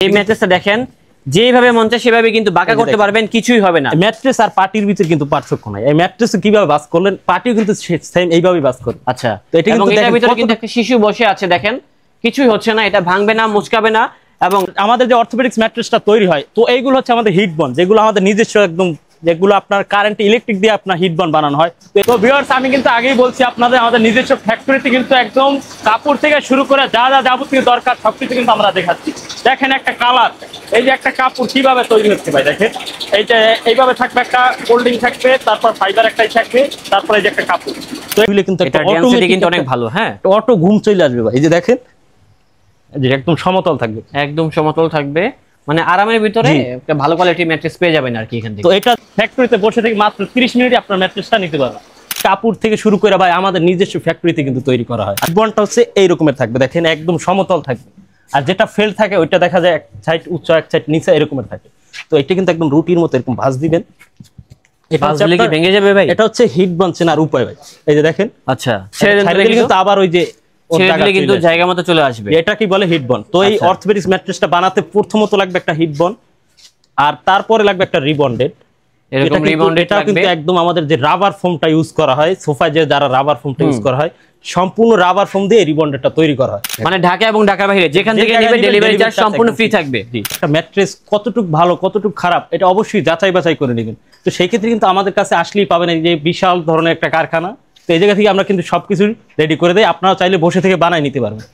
এই ম্যাট্রেসটা দেখেন যেভাবে মন চায় সেভাবে কিন্তু বাঁকা করতে পারবেন, কিছুই হবে না। ম্যাট্রেস আর পার্টির ভিতরে কিন্তু পার্থক্য নাই। এই ম্যাট্রেস কিভাবে বাস করলেন, পার্টিও কিন্তু সেম এইভাবেই বাস করবে। আচ্ছা, তো এটা কিন্তু এটার ভিতরে কিন্তু একটা শিশু বসে আছে, দেখেন কিছুই হচ্ছে না, এটা ভাঙবে না, মুচকাবে না। এবং আমাদের যে অর্থোপেডিক্স ম্যাট্রেসটা তৈরি হয়, তো এইগুলো হচ্ছে আমাদের হিট বন্ড, যেগুলো আমাদের নিজস্ব একদম, যেগুলো আপনার কারেন্ট ইলেকট্রিক দিয়ে আপনার হিট বন্ড বানানো হয়। তো ভিউয়ার্স, আমি কিন্তু আগেই বলছি আপনাদের, আমাদের নিজস্ব ফ্যাক্টরিতে কিন্তু একদম কাপড় থেকে শুরু করে যা যা যাবতীয় দরকার সবকিছু কিন্তু আমরা দেখাচ্ছি। দেখেন একটা কালার, এই যে একটা কাপড় কিভাবে তৈরি হচ্ছে ভাই, দেখেন এইটা এইভাবে থাকবে, একটা কোল্ডিং থাকবে, তারপর ফাইবার একটাই থাকবে, তারপর এই যে একটা কাপড়। তো এগুলো কিন্তু এটা ডেনসিটি কিন্তু অনেক ভালো। হ্যাঁ, অটো ঘুম চলে আসবে ভাই। এই যে দেখেন, যে একদম সমতল থাকবে, একদম সমতল থাকবে, মানে আরামের ভিতরে একটা ভালো কোয়ালিটি ম্যাট্রেস পেয়ে যাবেন আর কি এখান থেকে। তো এটা ফ্যাক্টরিতে বসে থেকে মাত্র 30 মিনিটে আপনার ম্যাট্রেসটা নিতে পারবেন। কাপড় থেকে শুরু করে ভাই আমাদের নিজস্ব ফ্যাক্টরিতে কিন্তু তৈরি করা হয়। বন্ডটা হচ্ছে এই রকমের থাকবে, দেখেন একদম সমতল থাকবে। আর যেটা ফেল থাকে ওইটা দেখা যায় এক সাইড উচ্চ এক সাইড নিচে এরকমের থাকে। তো এটা কিন্তু একদম রুটির মতো এরকম ভাঁজ দিবেন, এটা দিলে কি ভেঙে যাবে ভাই? এটা হচ্ছে হিট বন্ড চেনার উপায় ভাই। এই যে দেখেন, আচ্ছা ছেড়ে দিলে কিন্তু আবার ওই যে ছেড়ে দিলে কিন্তু জায়গা মতো চলে আসবে। এটা কি বলে হিট বন্ড। তো এই অর্থোপেডিক্স ম্যাট্রেসটা বানাতে প্রথমত লাগবে একটা হিট বন্ড, আর তারপরে লাগবে একটা রিবন্ডেড। এরকম রিবন্ডেড এটা কিন্তু একদম আমাদের যে রাবার ফোমটা ইউজ করা হয় সোফায়, যে যারা রাবার ফোমটা ইউজ করা হয়, সম্পূর্ণ রাবার ফোম দিয়ে রিবন্ডেডটা তৈরি করা হয়। মানে ঢাকা এবং ঢাকার বাইরে যেখান থেকে নেবে ডেলিভারি চার্জ সম্পূর্ণ ফ্রি থাকবে। একটা ম্যাট্রেস কতটুকু ভালো কতটুকু খারাপ এটা অবশ্যই যাচাই বাছাই করে নেবেন। তো সেই ক্ষেত্রে কিন্তু আমাদের কাছে আসলেই পাবেন এই যে বিশাল ধরনের একটা কারখানা। তো এই জায়গা থেকে আমরা কিন্তু সবকিছু রেডি করে দেই, আপনারা চাইলে বসে থেকে বানাই নিতে পারবেন।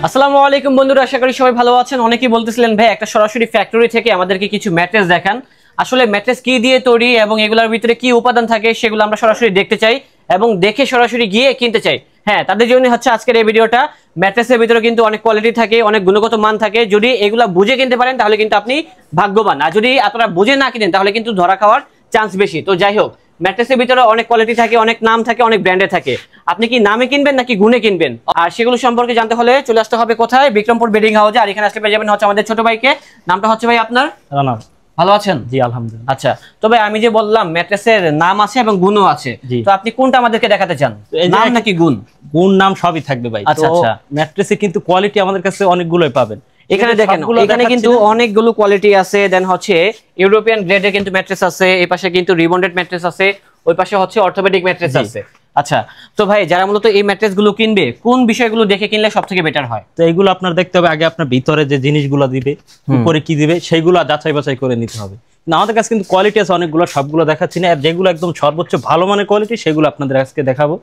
আসসালামু আলাইকুম বন্ধুরা, আশা করি সবাই ভালো আছেন। অনেকেই বলতেছিলেন ভাই একটা সরাসরি ফ্যাক্টরি থেকে আমাদেরকে কিছু ম্যাট্রেস দেখান। আসলে ম্যাট্রেস কি দিয়ে তৈরি এবং এগুলোর ভিতরে কি উপাদান থাকে সেগুলো আমরা সরাসরি দেখতে চাই এবং দেখে সরাসরি গিয়ে কিনতে চাই। হ্যাঁ, তাদের জন্য হচ্ছে আজকের এই ভিডিওটা। ম্যাট্রেসের ভিতরে কিন্তু অনেক কোয়ালিটি থাকে, অনেক গুণগত মান থাকে। যদি এগুলা বুঝে কিনতে পারেন তাহলে কিন্তু আপনি ভাগ্যবান, আর যদি আপনারা বুঝে না কিনেন তাহলে কিন্তু ধরা খাওয়ার চান্স বেশি। তো যাই হোক, ম্যাট্রেসের ভিতরে অনেক কোয়ালিটি থাকে, অনেক নাম থাকে, অনেক ব্র্যান্ডে থাকে। আপনি কি নামে কিনবেন নাকি গুণে কিনবেন, আর সেগুলো সম্পর্কে জানতে হলে চলে আসতে হবে কোথায়? বিক্রমপুর বেডিং হাউসে। আর এখানে আসলে পেয়ে যাবেন হচ্ছে আমাদের ছোট ভাইকে। নামটা হচ্ছে ভাই আপনার? রানা। ভালো আছেন? জি আলহামদুলিল্লাহ। আচ্ছা, তবে আমি যে বললাম ম্যাট্রেসের নাম আছে এবং গুণও আছে, তো আপনি কোনটা আমাদেরকে দেখাতে চান, নাম নাকি গুণ? গুণ নাম সবই থাকবে ভাই। আচ্ছা আচ্ছা, ম্যাট্রেসে কিন্তু কোয়ালিটি আমাদের কাছে অনেকগুলোই পাবেন। এখানে দেখেন, এখানে কিন্তু অনেকগুলো কোয়ালিটি আছে। দেন হচ্ছে ইউরোপিয়ান গ্রেডের কিন্তু ম্যাট্রেস আছে, এই পাশে কিন্তু রিবন্ডেড ম্যাট্রেস আছে, ওই পাশে হচ্ছে অর্থোপেডিক ম্যাট্রেস আছে। আচ্ছা, তো ভাই যারা মূলত এই ম্যাট্রেস গুলো কিনবে কোন বিষয়গুলো দেখে কিনলে সবথেকে বেটার হয়? তো এইগুলো আপনার দেখতে হবে আগে, আপনার ভিতরে যে জিনিসগুলো দিবে, উপরে কি দিবে, সেইগুলো যাচাই বাছাই করে নিতে হবে। না, আমাদের কাছে কিন্তু কোয়ালিটি আছে অনেকগুলো, সবগুলো দেখাচ্ছি না। আর যেগুলো একদম সর্বোচ্চ ভালো মানের কোয়ালিটি সেগুলো আপনাদের আজকে দেখাবো।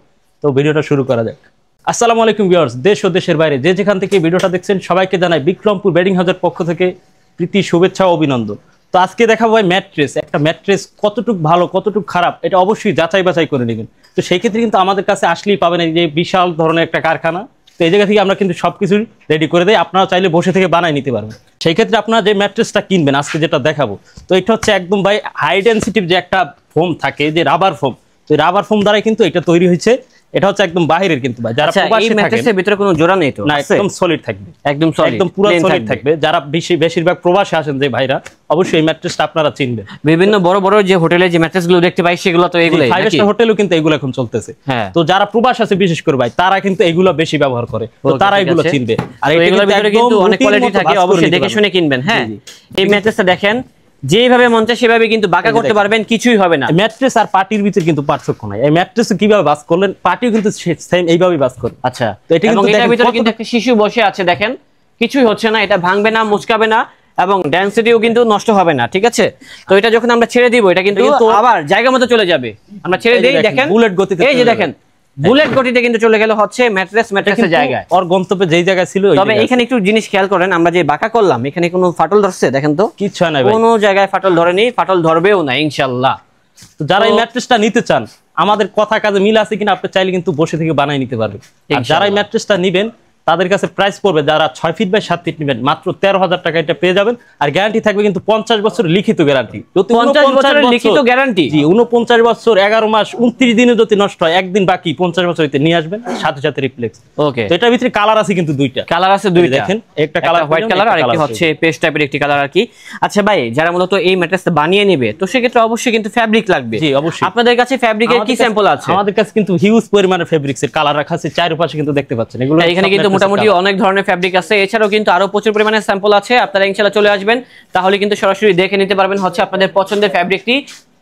তো ভিডিওটা শুরু করা যাক। আসসালামু আলাইকুম ভিউয়ার্স, দেশ ও দেশের বাইরে যে যেখান থেকে ভিডিওটা দেখছেন সবাইকে জানাই বিক্রমপুর বেডিং হাউসের পক্ষ থেকে প্রীতি শুভেচ্ছা ও অভিনন্দন। তো আজকে দেখাবো ভাই ম্যাট্রেস, একটা ম্যাট্রেস কতটুকু ভালো কতটুকু খারাপ এটা অবশ্যই যাচাই বাছাই করে নেবেন। তো সেই ক্ষেত্রে কিন্তু আমাদের কাছে আসলেই পাবেন এই যে বিশাল ধরনের একটা কারখানা। তো এই জায়গা থেকে আমরা কিন্তু সবকিছু রেডি করে দেই, আপনারা চাইলে বসে থেকে বানাই নিতে পারবেন। সেই ক্ষেত্রে আপনারা যে ম্যাট্রেসটা কিনবেন আজকে যেটা দেখাবো, তো এটা হচ্ছে একদম ভাই হাই ডেনসিটির যে একটা ফোম থাকে, যে রাবার ফোম, তো রাবার ফোম দ্বারাই কিন্তু এটা তৈরি হয়েছে। এটা হচ্ছে একদম বাহিরের কিন্তু ভাই, যারা প্রবাসী থাকেন, ম্যাট্রেসের ভিতরে কোনো জোড়া নেই তো? না, একদম সলিড থাকবে, একদম সলিড, একদম পুরো সলিড থাকবে। যারা বেশিরভাগ প্রবাসী আসেন যে ভাইরা, অবশ্যই এই ম্যাট্রেসটা আপনারা চিনবেন। বিভিন্ন বড় বড় যে হোটেলে যে ম্যাট্রেসগুলো দেখতে পাই সেগুলো তো এগুলাই, 5 স্টার হোটেলও কিন্তু এগুলো এখন চলতেছে। তো যারা প্রবাস আছে বিশেষ করে ভাই, তারা কিন্তু এগুলো বেশি ব্যবহার করে, তো তারা এগুলো চিনবে। আর এগুলোর ভিতরে কিন্তু অনেক কোয়ালিটি থাকে, অবশ্যই দেখে শুনে কিনবেন। হ্যাঁ, এই ম্যাট্রেসটা দেখেন যেভাবে মন চায় সেভাবে কিন্তু বাঁকা করতে পারবেন, কিছুই হবে না। ম্যাট্রেস আর পার্টির ভিতরে কিন্তু পার্থক্য নাই। এই ম্যাট্রেস কিভাবে বাস করলেন, পার্টিও কিন্তু সেম এইভাবেই বাস করে। আচ্ছা, তো এটা কিন্তু এটার ভিতরে কিন্তু একটা শিশু বসে আছে, দেখেন কিছুই হচ্ছে না, এটা ভাঙবে না, মুচকাবে না এবং ডেনসিটিও কিন্তু নষ্ট হবে না। ঠিক আছে, তো এটা যখন আমরা ছেড়ে দিব এটা কিন্তু আবার জায়গা মতো চলে যাবে। আমরা ছেড়ে দেই, দেখেন বুলেট গতিতে, এই যে দেখেন বুলেট গতিতে কিন্তু চলে গেল হচ্ছে ম্যাট্রেসের জায়গায়, ওর গন্তব্যে যেই জায়গায় ছিল। তবে এখানে একটু জিনিস খেয়াল করেন, আমরা যে বাঁকা করলাম এখানে কোনো ফাটল ধরছে? দেখেন তো কিচ্ছু নাই ভাই, কোনো জায়গায় ফাটল ধরেনি, ফাটল ধরবেও না ইনশাআল্লাহ। তো যারা এই ম্যাট্রেসটা নিতে চান, আমাদের কথা কাজে মিল আছে কিনা আপনি চাইলে কিন্তু বসে থেকে বানাই নিতে পারবেন। আর যারা এই ম্যাট্রেসটা নেবেন তাদের কাছে প্রাইস পড়বে যারা 6 ফিট বাই 7 ফিট নেবেন মাত্র 13,000 টাকা এটা পেয়ে যাবেন। আর গ্যারান্টি থাকবে কিন্তু 50 বছরের লিখিত গ্যারান্টি। যদি 50 বছরের লিখিত গ্যারান্টি, জি 49 বছর 11 মাস 29 দিনে যদি নষ্ট হয়, একদিন বাকি 50 বছর হইতে নিয়ে আসবেন, সাথে সাথে রিপ্লেস। ওকে, তো এটার ভিতরে কালার আছে কিন্তু দুইটা, কালার আছে দুইটা, দেখেন একটা কালার হোয়াইট কালার আর একটা হচ্ছে পেস্ট টাইপের একটি কালার আর কি। আচ্ছা ভাই, যারা মূলত এই ম্যাট্রেসটা বানিয়ে নেবে তো সেক্ষেত্রে অবশ্যই কিন্তু ফ্যাব্রিক লাগবে। জি অবশ্যই। আপনাদের কাছে ফ্যাব্রিকের কি স্যাম্পল আছে? আমাদের কাছে কিন্তু হিউজ পরিমাণে ফেব্রিক্সের কালার রাখা আছে, চারপাশে কিন্তু দেখতে পাচ্ছেন এগুলো। এখানে কিন্তু মোটামুটি অনেক ধরনের ফ্যাব্রিক আছে, এছাড়াও কিন্তু আরো প্রচুর পরিমাণে স্যাম্পল আছে। আপনারা ইনশাআল্লাহ চলে আসবেন, তাহলে কিন্তু সরাসরি দেখে নিতে পারবেন হচ্ছে আপনাদের পছন্দের ফ্যাব্রিকটি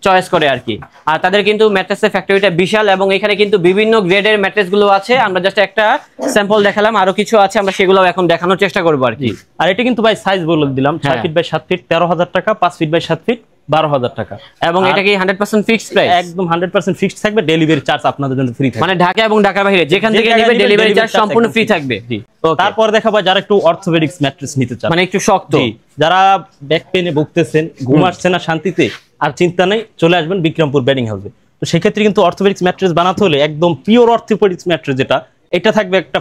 চয়েস করে আর কি। আর তাদের কিন্তু ম্যাট্রেসের ফ্যাক্টরিটা বিশাল এবং এখানে কিন্তু বিভিন্ন গ্রেডের ম্যাট্রেস গুলো আছে। আমরা জাস্ট একটা স্যাম্পল দেখালাম, আরো কিছু আছে, আমরা সেগুলো এখন দেখানোর চেষ্টা করবো আর কি। আর এটা কিন্তু ভাই সাইজ বলে দিলাম, 6 ফিট বাই 7 ফিট 13,000 টাকা, 5 ফিট বাই 7 ফিট 12,000 টাকা। এবং এটা কি 100% ফিক্সড প্রাইস? একদম 100% ফিক্সড থাকবে, ডেলিভারি চার্জ আপনাদের জন্য ফ্রি থাকবে। মানে ঢাকা এবং ঢাকার বাইরে যেখান থেকে নেবে ডেলিভারি চার্জ সম্পূর্ণ ফ্রি থাকবে। জি। তারপর দেখাবো যারা একটু অর্থোপেডিক্স ম্যাট্রেস নিতে চান, মানে একটু শক্ত, যারা ব্যাক পেনে ভুগতেছেন, ঘুম আসছে না শান্তিতে, আর চিন্তা নেই, চলে আসবেন বিক্রমপুর বেডিং হাউসে। তো সেক্ষেত্রে কিন্তু অর্থোপেডিক্স ম্যাট্রেস বানাতে হলে একদম পিওর অর্থোপেডিক্স ম্যাট্রেস যেটা, এটা থাকবে একটা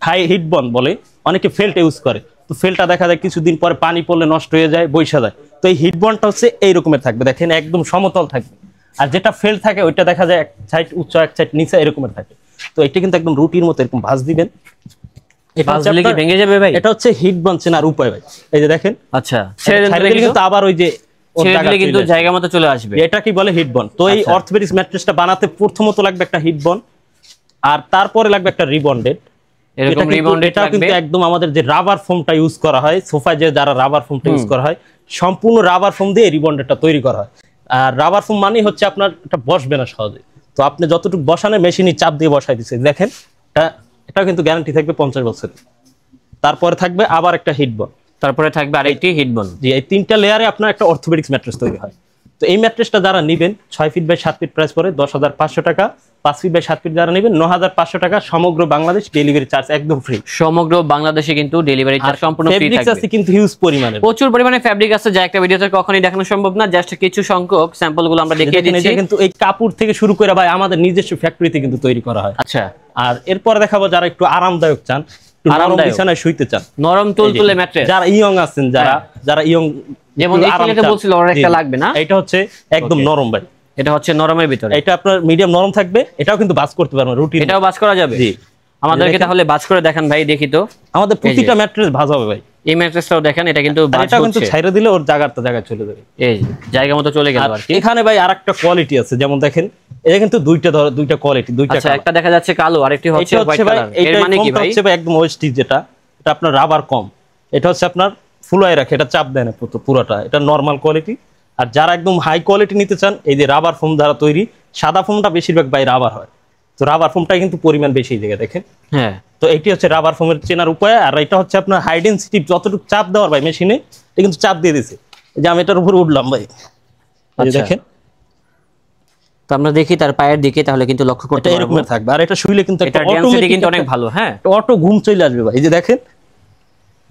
হাই হিট বন্ড বলে, অনেকে ফেল্ট ইউজ করে। তো ফেলটা দেখা যায় কিছুদিন পরে পানি পড়লে নষ্ট হয়ে যায়, বৈশা যায়। তো এই হিট বন্ডটা হচ্ছে এই রকমের থাকবে, দেখেন একদম সমতল থাকবে। আর যেটা ফেল থাকে ওইটা দেখা যায় এক সাইড উচ্চ এক সাইড নিচে এরকমের থাকে। তো এটা কিন্তু একদম রুটির মতো এরকম ভাঁজ দিবেন, এটা কি ভেঙে যাবে ভাই? এটা হচ্ছে হিট বন্ড চেনার উপায় ভাই, এই যে দেখেন। আচ্ছা, ছেড়ে দিলে কিন্তু আবার ওই যে কিন্তু জায়গা মতো চলে আসবে, এটা কি বলে হিট বন্ড। তো এই অর্থোপেডিক্স ম্যাট্রেসটা বানাতে প্রথমত লাগবে একটা হিট বন্ড, আর তারপরে লাগবে একটা রিবন্ডেড। এরকম রিবন্ডেড কিন্তু একদম আমাদের যে রাবার ফোমটা ইউজ করা হয় সোফায়, যে যারা রাবার ফোমটা ইউজ করা হয়, সম্পূর্ণ রাবার ফোম দিয়ে রিবন্ডেডটা তৈরি করা হয়। আর রাবার ফোম মানে হচ্ছে আপনার এটা বসবে না সহজে, তো আপনি যতটুকু বসানে মেশিনে চাপ দিয়ে বসাই দিচ্ছে, দেখেন এটা কিন্তু গ্যারান্টি থাকবে 50 বছর। তারপরে থাকবে আবার একটা হিট বন্ড, তারপরে থাকবে আরেকটি হিট বন্ড। জি, এই তিনটা লেয়ারে আপনার একটা অর্থোপেডিক্স ম্যাট্রেস তৈরি হয়। তো এই ম্যাট্রেসটা যারা নেবেন 6 ফিট বাই 7 ফিট প্রাইস পড়ে 10,500 টাকা, 5 ফিট বাই 7 ফিট যারা নেবেন 9,500 টাকা, সমগ্র বাংলাদেশ ডেলিভারি চার্জ একদম ফ্রি। সমগ্র বাংলাদেশে কিন্তু ডেলিভারি চার্জ সম্পূর্ণ ফ্রি থাকবে। ফেব্রিক্স আছে কিন্তু হিউজ পরিমাণে, প্রচুর পরিমাণে ফেব্রিক আছে, যা একটা ভিডিওতে কখনোই দেখানো সম্ভব না। জাস্ট কিছু সংখ্যক স্যাম্পলগুলো আমরা দেখিয়ে দিচ্ছি। এটা কিন্তু এই কাপড় থেকে শুরু করে ভাই আমাদের নিজস্ব ফ্যাক্টরিতে কিন্তু তৈরি করা হয়। আচ্ছা, আর এরপর দেখাবো যারা একটু আরামদায়ক চান, নরম বিছানায় শুইতে চান, নরম তুলতুলে ম্যাট্রেস, যারা ইয়ং আছেন, যারা ইয়ং, যেমন এই ছেলেটা বলছিল ওর একটা লাগবে না, এটা হচ্ছে একদম নরম ভাই। এটা হচ্ছে নরমের ভিতরে, এটা আপনার মিডিয়াম নরম থাকবে। এটাও কিন্তু বাস করতে পারবেন, রুটিন এটাও বাস করা যাবে। জি, আমাদেরকে তাহলে বাস করে দেখান ভাই, দেখি তো। আমাদের প্রতিটা ম্যাট্রেস ভাঁজ হবে ভাই। এই ম্যাট্রেসটাও দেখেন, এটা কিন্তু এটাও কিন্তু ছাইরে দিলে ওর জায়গাটা জায়গায় চলে যাবে, এই জায়গা মতো চলে গেল আর কি। এখানে ভাই আরেকটা কোয়ালিটি আছে, যেমন দেখেন এটা কিন্তু দুইটা কোয়ালিটি, দুইটা। আচ্ছা, একটা দেখা যাচ্ছে কালো, আরেকটি হচ্ছে হোয়াইট কালার। এর মানে কি ভাই? হচ্ছে ভাই একদম ওয়েস্টি, যেটা এটা আপনার রাবার কম, এটা হচ্ছে আপনার ফুলায় রাখে, এটা চাপ দেয় না পুরোটা, এটা নরমাল কোয়ালিটি। আর যারা একদম হাই কোয়ালিটি নিতে চান, এই যে রাবার ফোম দ্বারা তৈরি, সাদা ফোমটা বেশিরভাগ বাই রাবার হয়, তো রাবার ফোমটা কিন্তু পরিমাণ বেশি এই জায়গায় দেখেন। হ্যাঁ, তো এইটি হচ্ছে রাবার ফোমের চেনার উপায়। আর এটা হচ্ছে আপনার হাই ডেনসিটি, যতটুকু চাপ দেওয়ার ভাই মেশিনে, এটা কিন্তু চাপ দিয়ে দিছে, এই যে আমি এটার উপর উঠলাম ভাই, দেখেন। তো আমরা দেখি তার পায়ের দিকে, তাহলে কিন্তু লক্ষ্য করতে পারবো এরকম থাকবে। আর এটা শুইলে কিন্তু এটা অটোমেটিক কিন্তু অনেক ভালো। হ্যাঁ, অটো ঘুম চলে আসবে ভাই, এই যে দেখেন,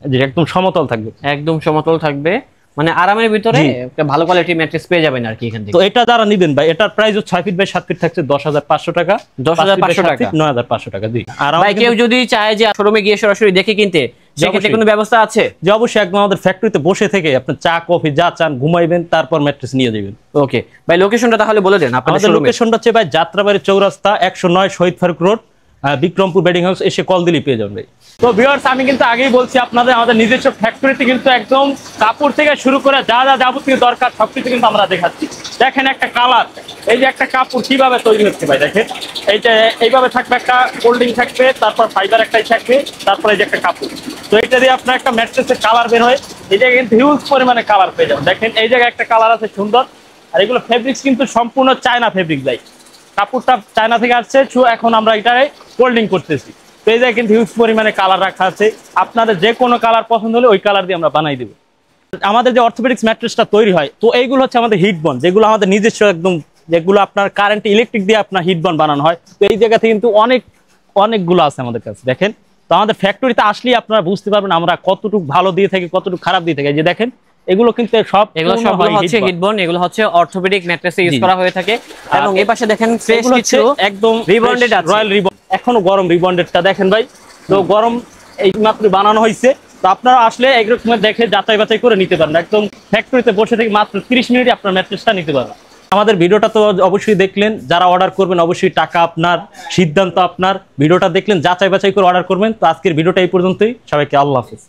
এই যে একদম সমতল থাকবে, একদম সমতল থাকবে, মানে আরামের ভিতরে একটা ভালো কোয়ালিটি ম্যাট্রেস পেয়ে যাবেন আর কি এখান থেকে। তো এটা যারা নেবেন ভাই, এটার প্রাইস 6 ফিট বাই 7 ফিট থাকছে 10,500 টাকা, 10,500 টাকা, 9,500 টাকা। জি, আর ভাই কেউ যদি চায় যে শোরুমে গিয়ে সরাসরি দেখে কিনতে, সেক্ষেত্রে কোনো ব্যবস্থা আছে? যে অবশ্যই, একদম আমাদের ফ্যাক্টরিতে বসে থেকে আপনি চা কফি যা চান ঘুমাইবেন, তারপর ম্যাট্রেস নিয়ে যাবেন। ওকে ভাই, লোকেশনটা তাহলে বলে দেন আপনাদের। লোকেশনটা হচ্ছে ভাই যাত্রাবাড়ি চৌরাস্তা 109 Shaheed Farooq road, Bikrampur bedding house, এসে কল দিলেই পেয়ে যাবেন। তো ভিউয়ার্স, আমি কিন্তু আগেই বলছি আপনাদের, আমাদের নিজস্ব ফ্যাক্টরিতে কিন্তু একদম কাপড় থেকে শুরু করে যা যা যাবতীয় দরকার সবকিছু কিন্তু আমরা দেখাচ্ছি। দেখেন একটা কালার, এই যে একটা কাপড় কিভাবে তৈরি হচ্ছে ভাই, দেখেন এই যে এইভাবে থাকবে, একটা ফোল্ডিং থাকবে, তারপর ফাইবার একটাই থাকবে, তারপরে এই যে একটা কাপড়। তো এটা দিয়ে আপনার একটা ম্যাট্রেসের কালার বের হয়, এই জায়গায় কিন্তু হিউজ পরিমাণে কালার পেয়ে যাবেন। দেখেন এই জায়গায় একটা কালার আছে সুন্দর। আর এগুলো ফেব্রিক্স কিন্তু সম্পূর্ণ চায়না ফেব্রিক ভাই, কাপড়টা চায়না থেকে আসছে, এখন আমরা এটাই ফোল্ডিং করতেছি। তো এই জায়গায় কিন্তু হিউজ পরিমাণে কালার রাখা আছে, আপনাদের যে কোনো কালার পছন্দ হলে ওই কালার দিয়ে আমরা বানাই দেবো। আমাদের যে অর্থোপেডিক্স ম্যাট্রেসটা তৈরি হয়, তো এইগুলো হচ্ছে আমাদের হিট বন্ড, যেগুলো আমাদের নিজস্ব একদম, যেগুলো আপনার কারেন্ট ইলেকট্রিক দিয়ে আপনার হিট বন্ড বানানো হয়। তো এই জায়গাতে কিন্তু অনেকগুলো আছে আমাদের কাছে, দেখেন। তো আমাদের ফ্যাক্টরিতে আসলেই আপনারা বুঝতে পারবেন আমরা কতটুকু ভালো দিয়ে থাকি, কতটুকু খারাপ দিয়ে থাকি। যে দেখেন এগুলো কিন্তু এগুলো হচ্ছে হিট বন্ড, এগুলো হচ্ছে অর্থোপেডিক ম্যাট্রেসে ইউজ করা হয়ে থাকে। এবং এই পাশে দেখেন ফ্রেশ কিছু একদম রিবন্ডেড আছে, রয়্যাল রিবন্ড, এখনো গরম রিবন্ডেডটা দেখেন ভাই। তো গরম এই মাত্র বানানো হয়েছে। তো আপনারা আসলে এরকম দেখে যাচাই বাছাই করে নিতে পারেন, একদম ফ্যাক্টরিতে বসে থেকে মাত্র 30 মিনিটে আপনার ম্যাট্রেসটা নিতে পারবেন। আমাদের ভিডিওটা তো অবশ্যই দেখলেন, যারা অর্ডার করবেন অবশ্যই টাকা আপনার, সিদ্ধান্ত আপনার। ভিডিওটা দেখলেন, যাচাই বাছাই করে অর্ডার করবেন। তো আজকের ভিডিওটা এই পর্যন্তই, সবাইকে আল্লাহ হাফেজ।